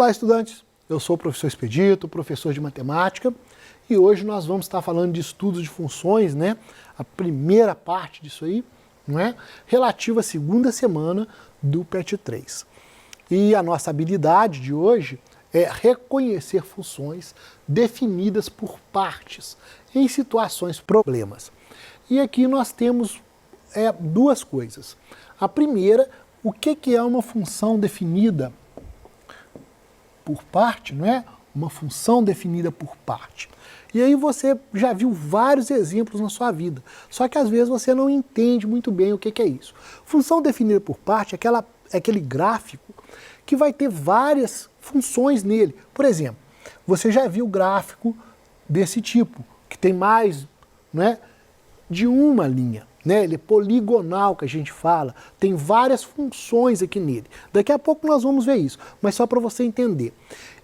Olá, estudantes! Eu sou o professor Expedito, professor de matemática, e hoje nós vamos estar falando de estudos de funções, né? A primeira parte disso aí, não é? Relativa à segunda semana do PET 3. E a nossa habilidade de hoje é reconhecer funções definidas por partes em situações problemas. E aqui nós temos duas coisas. A primeira, o que é uma função definida por parte, não é? Uma função definida por parte. E aí você já viu vários exemplos na sua vida, só que às vezes você não entende muito bem o que é isso. Função definida por parte é aquele gráfico que vai ter várias funções nele. Por exemplo, você já viu gráfico desse tipo, que tem mais, não é, de uma linha. Né? Ele é poligonal, que a gente fala, tem várias funções aqui nele. Daqui a pouco nós vamos ver isso, mas só para você entender.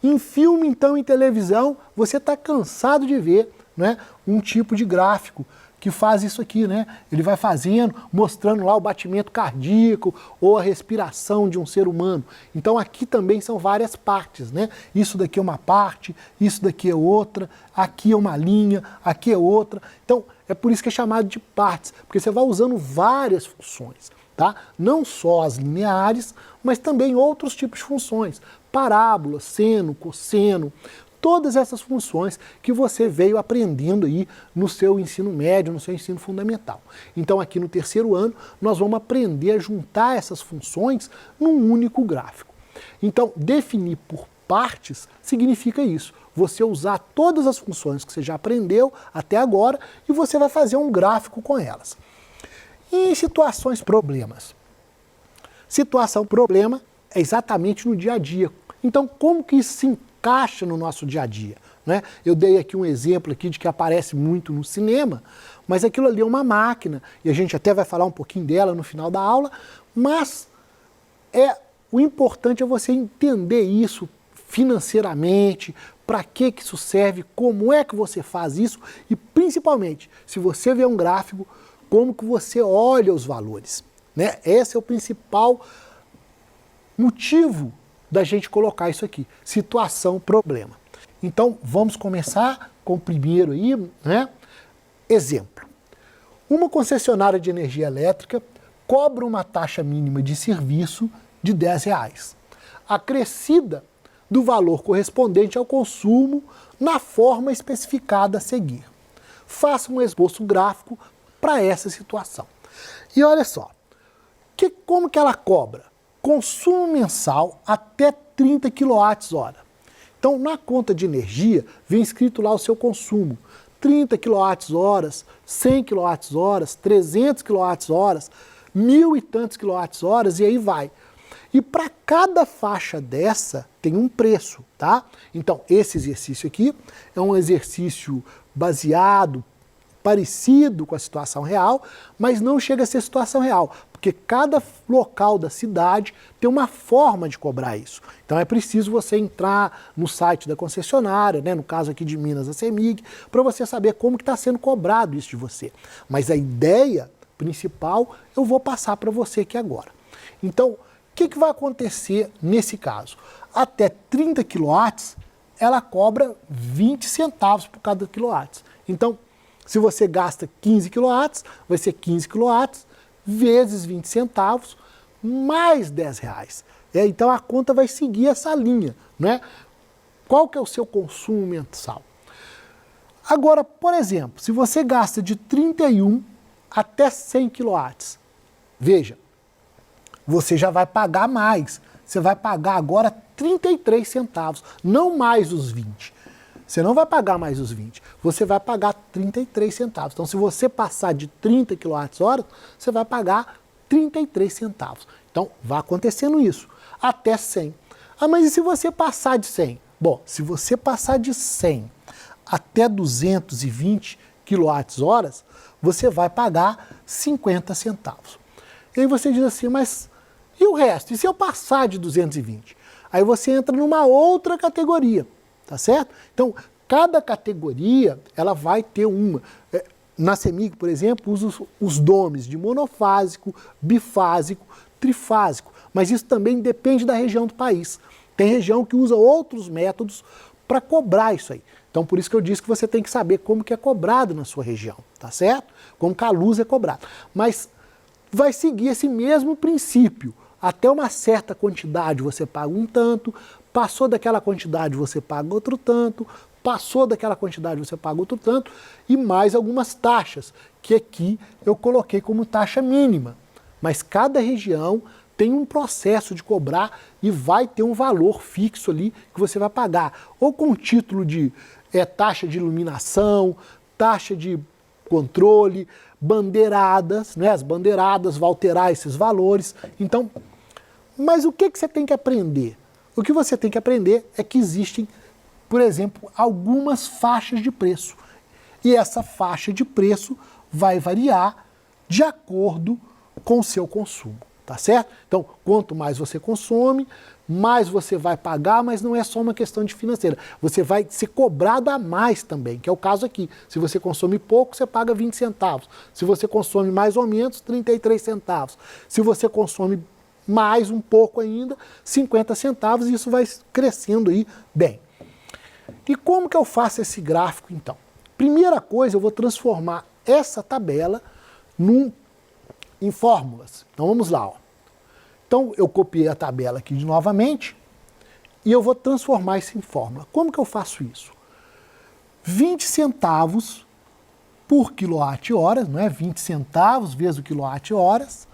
Em filme, então, em televisão, você está cansado de ver, né, um tipo de gráfico que faz isso aqui, né? Ele vai fazendo, mostrando lá o batimento cardíaco ou a respiração de um ser humano. Então aqui também são várias partes, né? Isso daqui é uma parte, isso daqui é outra, aqui é uma linha, aqui é outra. Então é por isso que é chamado de partes, porque você vai usando várias funções, tá? Não só as lineares, mas também outros tipos de funções. Parábola, seno, cosseno, todas essas funções que você veio aprendendo aí no seu ensino médio, no seu ensino fundamental. Então aqui no terceiro ano nós vamos aprender a juntar essas funções num único gráfico. Então definir por partes significa isso. Você usar todas as funções que você já aprendeu até agora e você vai fazer um gráfico com elas. E em situações problemas? Situação problema é exatamente no dia a dia. Então como que isso se encaixa no nosso dia a dia, né? Eu dei aqui um exemplo aqui de que aparece muito no cinema, mas aquilo ali é uma máquina, e a gente até vai falar um pouquinho dela no final da aula, mas o importante é você entender isso financeiramente, para que isso serve, como é que você faz isso, e principalmente, se você vê um gráfico, como que você olha os valores, né? Esse é o principal motivo da gente colocar isso aqui, situação, problema. Então, vamos começar com o primeiro aí, né? Exemplo. Uma concessionária de energia elétrica cobra uma taxa mínima de serviço de R$10, acrescida do valor correspondente ao consumo na forma especificada a seguir. Faça um esboço gráfico para essa situação. E olha só, como que ela cobra? Consumo mensal até 30 kWh. Então, na conta de energia, vem escrito lá o seu consumo. 30 kWh, 100 kWh, 300 kWh, 1000 e tantos kWh, e aí vai. E para cada faixa dessa, tem um preço, tá? Então, esse exercício aqui é um exercício baseado, parecido com a situação real, mas não chega a ser situação real, porque cada local da cidade tem uma forma de cobrar isso. Então é preciso você entrar no site da concessionária, né, no caso aqui de Minas, a CEMIG, para você saber como que está sendo cobrado isso de você. Mas a ideia principal eu vou passar para você aqui agora. Então, o que vai acontecer nesse caso? Até 30 kW, ela cobra 20 centavos por cada quilowatt. Então, se você gasta 15 kW, vai ser 15 kW vezes 20 centavos, mais R$10. Então a conta vai seguir essa linha, né? Qual que é o seu consumo mensal? Agora, por exemplo, se você gasta de 31 até 100 kW, veja, você já vai pagar mais. Você vai pagar agora 33 centavos, não mais os 20. Você não vai pagar mais os 20, você vai pagar 33 centavos. Então, se você passar de 30 kWh, você vai pagar 33 centavos. Então, vai acontecendo isso, até 100. Ah, mas e se você passar de 100? Bom, se você passar de 100 até 220 kWh, você vai pagar 50 centavos. E aí você diz assim, mas e o resto? E se eu passar de 220? Aí você entra numa outra categoria. Tá certo? Então, cada categoria, ela vai ter uma. Na CEMIG, por exemplo, usa os nomes de monofásico, bifásico, trifásico. Mas isso também depende da região do país. Tem região que usa outros métodos para cobrar isso aí. Então, por isso que eu disse que você tem que saber como que é cobrado na sua região, tá certo? Como que a luz é cobrada. Mas vai seguir esse mesmo princípio. Até uma certa quantidade você paga um tanto, passou daquela quantidade você paga outro tanto, passou daquela quantidade você paga outro tanto, e mais algumas taxas, que aqui eu coloquei como taxa mínima. Mas cada região tem um processo de cobrar e vai ter um valor fixo ali que você vai pagar. Ou com título de taxa de iluminação, taxa de controle, bandeiradas, né? As bandeiradas vão alterar esses valores. Então, mas o que você tem que aprender? O que você tem que aprender é que existem, por exemplo, algumas faixas de preço. E essa faixa de preço vai variar de acordo com o seu consumo, tá certo? Então, quanto mais você consome, mais você vai pagar, mas não é só uma questão de financeira. Você vai ser cobrado a mais também, que é o caso aqui. Se você consome pouco, você paga 20 centavos. Se você consome mais ou menos, 33 centavos. Se você consome mais um pouco ainda, 50 centavos, e isso vai crescendo aí bem. E como que eu faço esse gráfico, então? Primeira coisa, eu vou transformar essa tabela em fórmulas. Então vamos lá, ó. Então eu copiei a tabela aqui novamente e eu vou transformar isso em fórmula. Como que eu faço isso? 20 centavos por quilowatt-hora, não é? 20 centavos vezes o quilowatt-horas,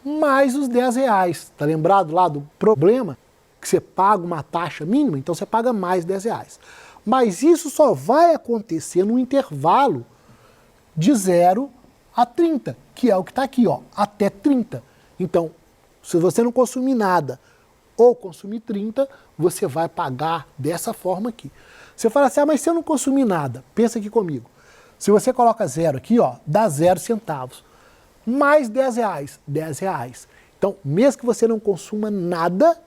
mais os 10 reais. Tá lembrado lá do problema? Que você paga uma taxa mínima, então você paga mais 10 reais. Mas isso só vai acontecer no intervalo de 0 a 30, que é o que está aqui, ó, até 30. Então, se você não consumir nada ou consumir 30, você vai pagar dessa forma aqui. Você fala assim, mas se eu não consumir nada, pensa aqui comigo. Se você coloca 0 aqui, ó, dá 0 centavos. Mais 10 reais, 10 reais. Então, mesmo que você não consuma nada,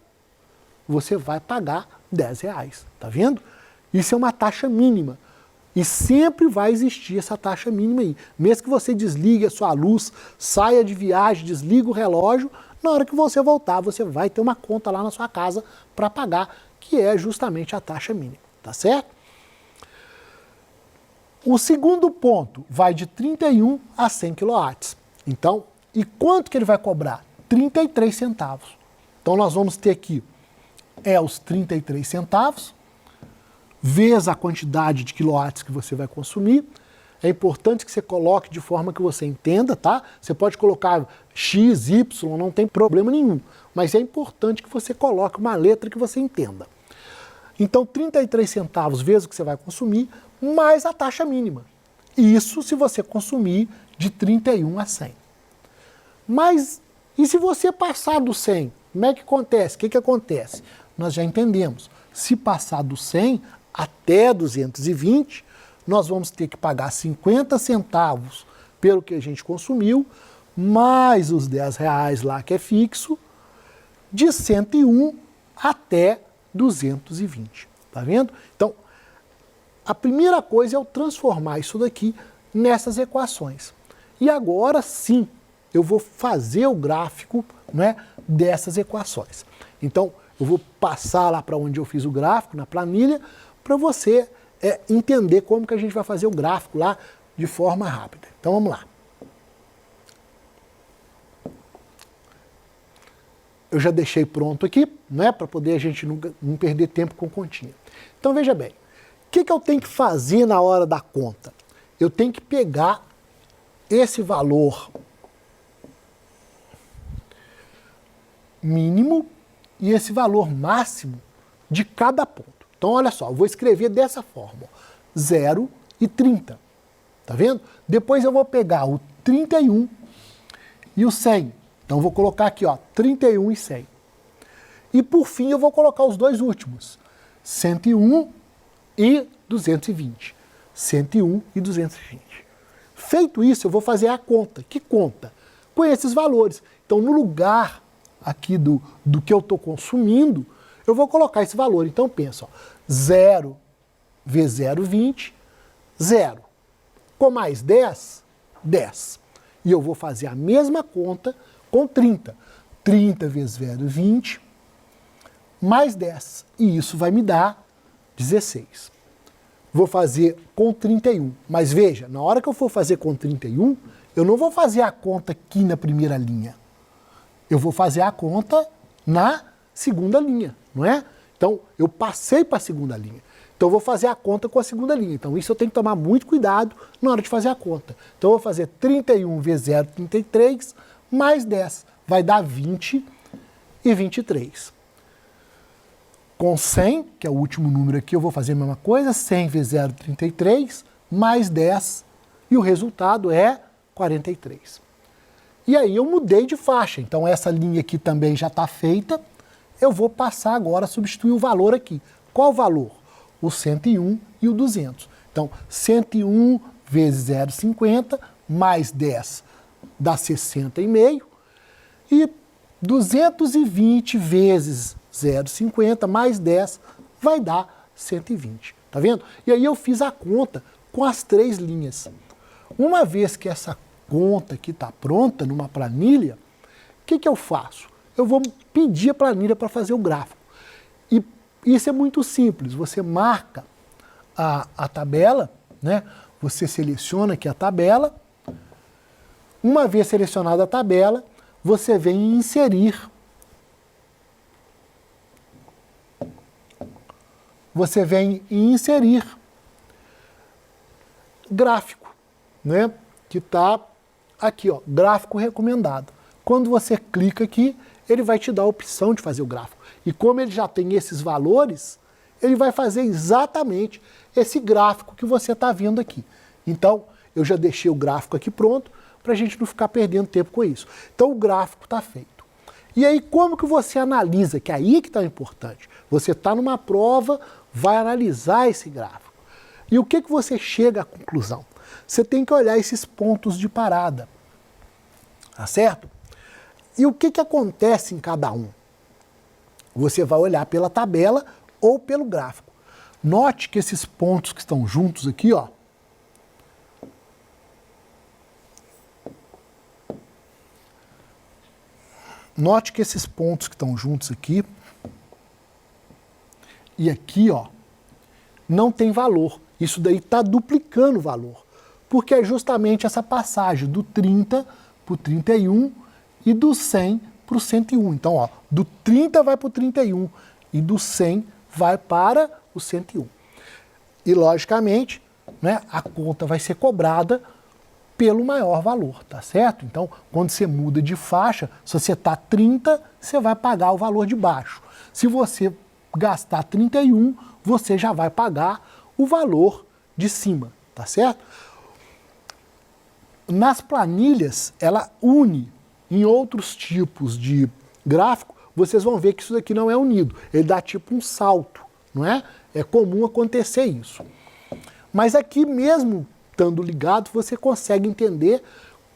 você vai pagar 10 reais. Tá vendo? Isso é uma taxa mínima. E sempre vai existir essa taxa mínima aí. Mesmo que você desligue a sua luz, saia de viagem, desliga o relógio, na hora que você voltar, você vai ter uma conta lá na sua casa para pagar, que é justamente a taxa mínima. Tá certo? O segundo ponto vai de 31 a 100 kW. Então, e quanto que ele vai cobrar? 33 centavos. Então nós vamos ter aqui os 33 centavos, vezes a quantidade de quilowatts que você vai consumir. É importante que você coloque de forma que você entenda, tá? Você pode colocar X, Y, não tem problema nenhum. Mas é importante que você coloque uma letra que você entenda. Então, 33 centavos vezes o que você vai consumir, mais a taxa mínima. Isso se você consumir de 31 a 100. Mas, e se você passar do 100? Como é que acontece? O que acontece? Nós já entendemos. Se passar do 100 até 220, nós vamos ter que pagar 50 centavos pelo que a gente consumiu, mais os 10 reais lá que é fixo, de 101 até 220. Tá vendo? Então, a primeira coisa é eu transformar isso daqui nessas equações. E agora sim, eu vou fazer o gráfico, né, dessas equações. Então, eu vou passar lá para onde eu fiz o gráfico, na planilha, para você entender como que a gente vai fazer o gráfico lá de forma rápida. Então vamos lá. Eu já deixei pronto aqui, né, para poder a gente não perder tempo com continha. Então veja bem, o que eu tenho que fazer na hora da conta? Eu tenho que pegar esse valor mínimo e esse valor máximo de cada ponto. Então, olha só, eu vou escrever dessa forma, 0 e 30, tá vendo? Depois eu vou pegar o 31 e o 100. Então, eu vou colocar aqui, ó, 31 e 100. E, por fim, eu vou colocar os dois últimos, 101 e 220. 101 e 220. Feito isso, eu vou fazer a conta. Que conta? Com esses valores. Então, no lugar aqui do que eu estou consumindo, eu vou colocar esse valor. Então, pensa, ó, 0 vezes 0,20, 0. Com mais 10, 10. E eu vou fazer a mesma conta com 30. 30 vezes 0,20, mais 10. E isso vai me dar 16. Vou fazer com 31. Mas veja, na hora que eu for fazer com 31, eu não vou fazer a conta aqui na primeira linha. Eu vou fazer a conta na segunda linha, não é? Então, eu passei para a segunda linha. Então, eu vou fazer a conta com a segunda linha. Então, isso eu tenho que tomar muito cuidado na hora de fazer a conta. Então, eu vou fazer 31 vezes 0,33 mais 10. Vai dar 20 e 23. Com 100, que é o último número aqui, eu vou fazer a mesma coisa. 100 vezes 0,33 mais 10. E o resultado é 43. E aí eu mudei de faixa. Então, essa linha aqui também já está feita. Eu vou passar agora a substituir o valor aqui. Qual o valor? O 101 e o 200. Então, 101 vezes 0,50 mais 10 dá 60,5. E 220 vezes 0,50 mais 10 vai dar 120. Tá vendo? E aí eu fiz a conta com as três linhas. Uma vez que essa conta aqui está pronta numa planilha, o que eu faço? Eu vou pedir a planilha para fazer o gráfico. E isso é muito simples. Você marca a tabela, né? Você seleciona aqui a tabela. Uma vez selecionada a tabela, você vem em inserir. Você vem em inserir gráfico, né? Que está aqui, ó, gráfico recomendado. Quando você clica aqui, ele vai te dar a opção de fazer o gráfico. E como ele já tem esses valores, ele vai fazer exatamente esse gráfico que você está vendo aqui. Então, eu já deixei o gráfico aqui pronto para a gente não ficar perdendo tempo com isso. Então, o gráfico está feito. E aí, como que você analisa? Que aí que está importante. Você está numa prova, vai analisar esse gráfico. E o que você chega à conclusão? Você tem que olhar esses pontos de parada. Tá certo? E o que acontece em cada um? Você vai olhar pela tabela ou pelo gráfico. Note que esses pontos que estão juntos aqui, ó. Note que esses pontos que estão juntos aqui e aqui, ó, não tem valor. Isso daí está duplicando o valor. Porque é justamente essa passagem do 30 para o 31 e do 100 para o 101. Então, ó, do 30 vai para o 31 e do 100 vai para o 101. E, logicamente, né, a conta vai ser cobrada pelo maior valor, tá certo? Então, quando você muda de faixa, se você está 30, você vai pagar o valor de baixo. Se você gastar 31, você já vai pagar o valor de cima, tá certo? Nas planilhas, ela une em outros tipos de gráfico, vocês vão ver que isso daqui não é unido. Ele dá tipo um salto, não é? É comum acontecer isso. Mas aqui mesmo, estando ligado, você consegue entender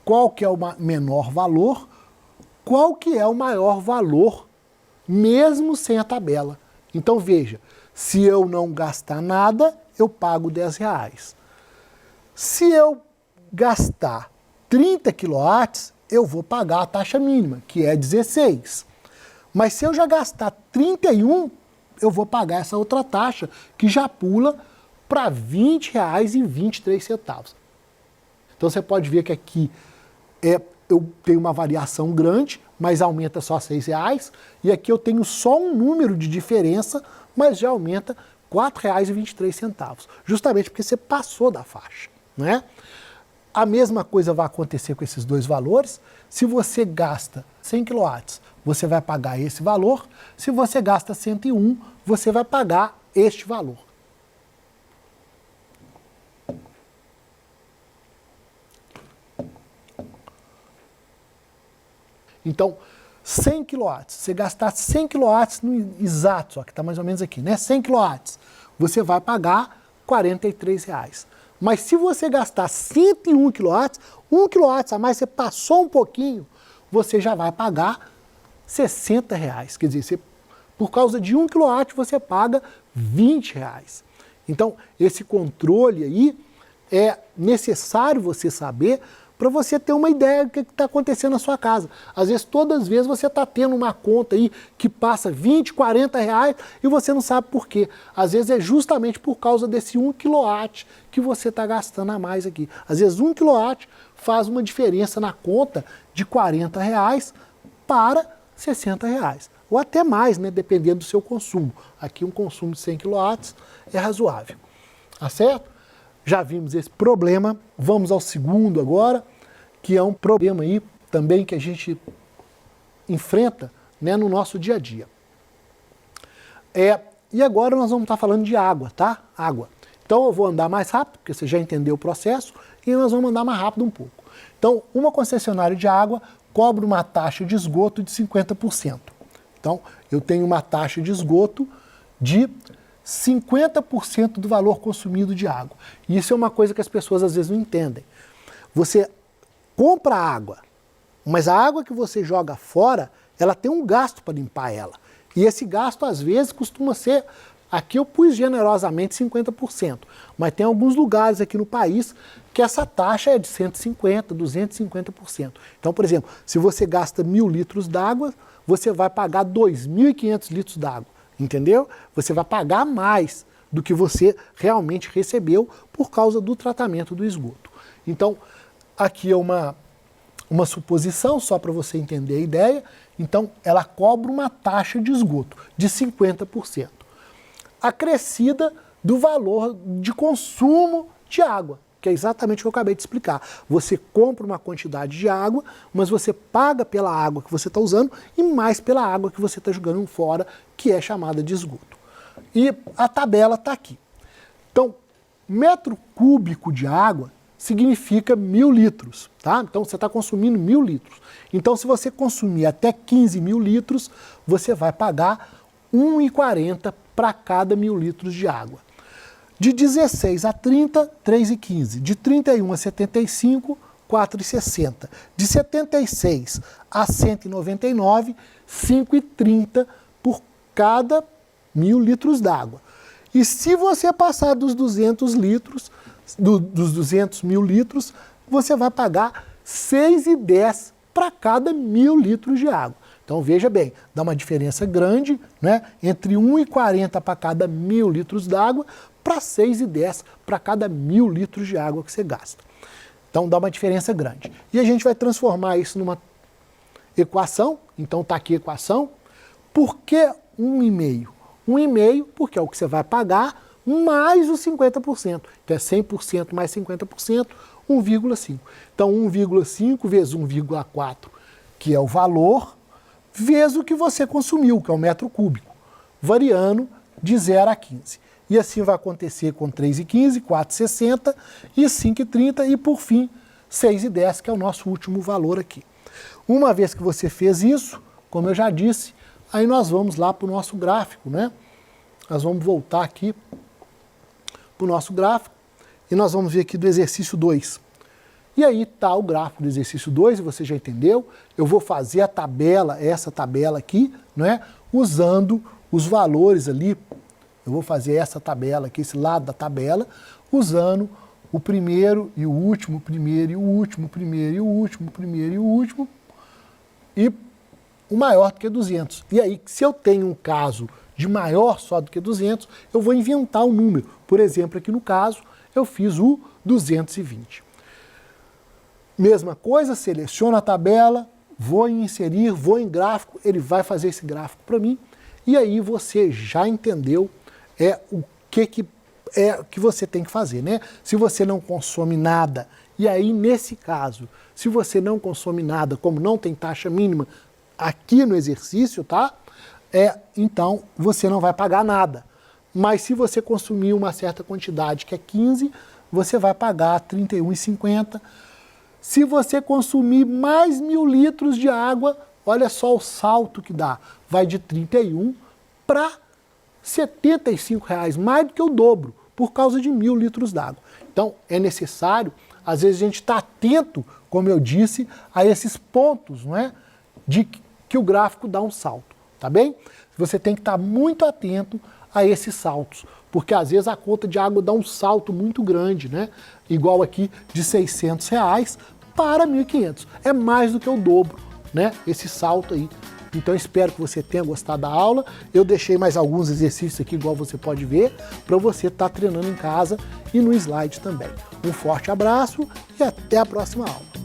qual que é o menor valor, qual que é o maior valor, mesmo sem a tabela. Então veja, se eu não gastar nada, eu pago R$10. Se eu gastar 30 kW, eu vou pagar a taxa mínima, que é 16. Mas se eu já gastar 31, eu vou pagar essa outra taxa, que já pula para R$ 20,23. Então você pode ver que aqui eu tenho uma variação grande, mas aumenta só R$ 6,00. E aqui eu tenho só um número de diferença, mas já aumenta R$ 4,23. Justamente porque você passou da faixa, né? A mesma coisa vai acontecer com esses dois valores. Se você gasta 100 kW, você vai pagar esse valor. Se você gasta 101, você vai pagar este valor. Então, 100 kW, você gastar 100 kW no exato, ó, que está mais ou menos aqui, né? 100 kW, você vai pagar R$ 43,00. Mas se você gastar 101 kW, 1 kW a mais, você passou um pouquinho, você já vai pagar R$ 60,00. Quer dizer, por causa de 1 kW, você paga R$ 20,00. Então, esse controle aí é necessário você saber para você ter uma ideia do que está acontecendo na sua casa. Às vezes, todas as vezes, você está tendo uma conta aí que passa 20, 40 reais e você não sabe por quê. Às vezes é justamente por causa desse 1 kW que você está gastando a mais aqui. Às vezes 1 kW faz uma diferença na conta de 40 reais para 60 reais. Ou até mais, né, dependendo do seu consumo. Aqui um consumo de 100 kW é razoável. Tá certo? Já vimos esse problema, vamos ao segundo agora, que é um problema aí também que a gente enfrenta, né, no nosso dia a dia. E agora nós vamos estar falando de água, tá? Água. Então eu vou andar mais rápido, porque você já entendeu o processo, e nós vamos andar mais rápido um pouco. Então, uma concessionária de água cobra uma taxa de esgoto de 50%. Então, eu tenho uma taxa de esgoto de 50% do valor consumido de água. E isso é uma coisa que as pessoas às vezes não entendem. Você compra água, mas a água que você joga fora, ela tem um gasto para limpar ela. E esse gasto às vezes costuma ser, aqui eu pus generosamente 50%, mas tem alguns lugares aqui no país que essa taxa é de 150%, 250%. Então, por exemplo, se você gasta 1.000 litros d'água, você vai pagar 2.500 litros d'água. Entendeu? Você vai pagar mais do que você realmente recebeu por causa do tratamento do esgoto. Então, aqui é uma suposição, só para você entender a ideia. Então, ela cobra uma taxa de esgoto de 50%, acrescida do valor de consumo de água, que é exatamente o que eu acabei de explicar. Você compra uma quantidade de água, mas você paga pela água que você está usando e mais pela água que você está jogando fora, que é chamada de esgoto. E a tabela está aqui. Então, metro cúbico de água significa 1.000 litros, tá? Então, você está consumindo 1.000 litros. Então, se você consumir até 15.000 litros, você vai pagar R$ 1,40 para cada 1.000 litros de água. De 16 a 30, R$ 3,15. De 31 a 75, R$ 4,60. De 76 a 199, R$ 5,30 por cada 1.000 litros d'água. E se você passar dos 200 litros, dos 200.000 litros, você vai pagar R$ 6,10 para cada 1.000 litros de água. Então veja bem, dá uma diferença grande, né, entre R$ 1,40 para cada 1.000 litros d'água para R$ 6,10 para cada 1.000 litros de água que você gasta. Então dá uma diferença grande. E a gente vai transformar isso numa equação. Então está aqui a equação. Por que 1,5? 1,5 porque é o que você vai pagar mais os 50%. Então é 100% mais 50%, 1,5. Então 1,5 vezes 1,4, que é o valor, vezes o que você consumiu, que é o metro cúbico, variando de 0 a 15. E assim vai acontecer com 3,15, 4,60 e 5,30 e, por fim, 6,10, que é o nosso último valor aqui. Uma vez que você fez isso, como eu já disse, aí nós vamos lá para o nosso gráfico, né? Nós vamos voltar aqui para o nosso gráfico e nós vamos ver aqui do exercício 2. E aí está o gráfico do exercício 2, e você já entendeu. Eu vou fazer a tabela, essa tabela aqui, né? Usando os valores ali. Eu vou fazer essa tabela aqui, esse lado da tabela, usando o primeiro e o último, o primeiro e o último, o primeiro e o último, o primeiro e o último, e o maior do que 200. E aí, se eu tenho um caso de maior só do que 200, eu vou inventar um número. Por exemplo, aqui no caso, eu fiz o 220. Mesma coisa, seleciono a tabela, vou em inserir, vou em gráfico, ele vai fazer esse gráfico para mim, e aí você já entendeu o que você tem que fazer, né? Se você não consome nada, e aí nesse caso, se você não consome nada, como não tem taxa mínima aqui no exercício, tá? Então você não vai pagar nada. Mas se você consumir uma certa quantidade, que é 15, você vai pagar R$ 31,50. Se você consumir mais 1.000 litros de água, olha só o salto que dá. Vai de 31 para R$ 75, mais do que o dobro, por causa de 1.000 litros d'água. Então é necessário, às vezes a gente está atento, como eu disse, a esses pontos, não é? De que o gráfico dá um salto, tá bem? Você tem que estar muito atento a esses saltos, porque às vezes a conta de água dá um salto muito grande, né? Igual aqui de R$ 600 para 1.500. É mais do que o dobro, né? Esse salto aí. Então espero que você tenha gostado da aula. Eu deixei mais alguns exercícios aqui, igual você pode ver, para você estar treinando em casa e no slide também. Um forte abraço e até a próxima aula.